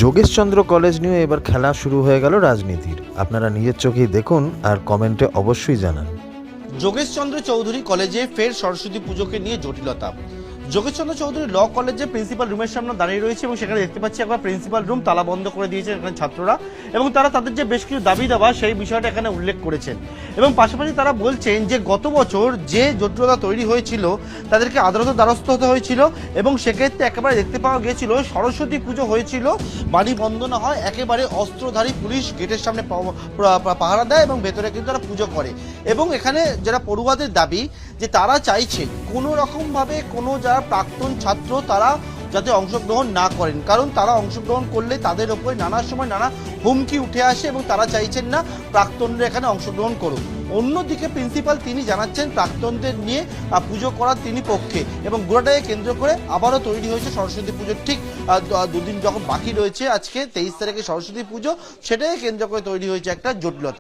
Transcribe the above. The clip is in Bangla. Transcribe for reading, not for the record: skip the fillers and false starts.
যোগেশচন্দ্র কলেজ নিয়ে এবার খেলা শুরু হয়ে গেল রাজনীতির। আপনারা নিজের চোখেই দেখুন আর কমেন্টে অবশ্যই জানান। যোগেশচন্দ্র চৌধুরী কলেজে ফের সরস্বতী পুজোকে নিয়ে জটিলতা। যোগেশচন্দ্র চৌধুরী ল কলেজে প্রিন্সিপাল রুমের সামনে দাঁড়িয়ে রয়েছে এবং সেখানে দেখতে পাচ্ছি একবার প্রিন্সিপাল রুম তালা বন্ধ করে দিয়েছে এখানে ছাত্ররা, এবং তারা তাদের যে বেশ কিছু দাবি দেওয়া সেই বিষয়টা এখানে উল্লেখ করেছেন। এবং পাশাপাশি তারা বলছেন যে গত বছর যে জটিলতা তৈরি হয়েছিল তাদেরকে আদালতের দ্বারস্থ হতে হয়েছিল, এবং সেক্ষেত্রে একেবারে দেখতে পাওয়া গিয়েছিল সরস্বতী পুজো হয়েছিল, বাড়ি বন্ধ না হয় একেবারে অস্ত্রধারী পুলিশ গেটের সামনে পাহারা দেয় এবং ভেতরে কিন্তু তারা পুজো করে। এবং এখানে যারা পড়ুয়াদের দাবি যে তারা চাইছে কোনো রকমভাবে কোনো যারা প্রাক্তন ছাত্র তারা যাতে অংশগ্রহণ না করেন, কারণ তারা অংশগ্রহণ করলে তাদের ওপরে নানা সময় নানা হুমকি উঠে আসে এবং তারা চাইছেন না প্রাক্তনরা এখানে অংশগ্রহণ করুক। অন্যদিকে প্রিন্সিপাল তিনি জানাচ্ছেন প্রাক্তনদের নিয়ে পুজো করার তিনি পক্ষে, এবং গোড়াটাকে কেন্দ্র করে আবারও তৈরি হয়েছে সরস্বতী পুজোর ঠিক দুদিন যখন বাকি রয়েছে, আজকে 23 তারিখে সরস্বতী পুজো, সেটাকে কেন্দ্র করে তৈরি হয়েছে একটা জটিলতা।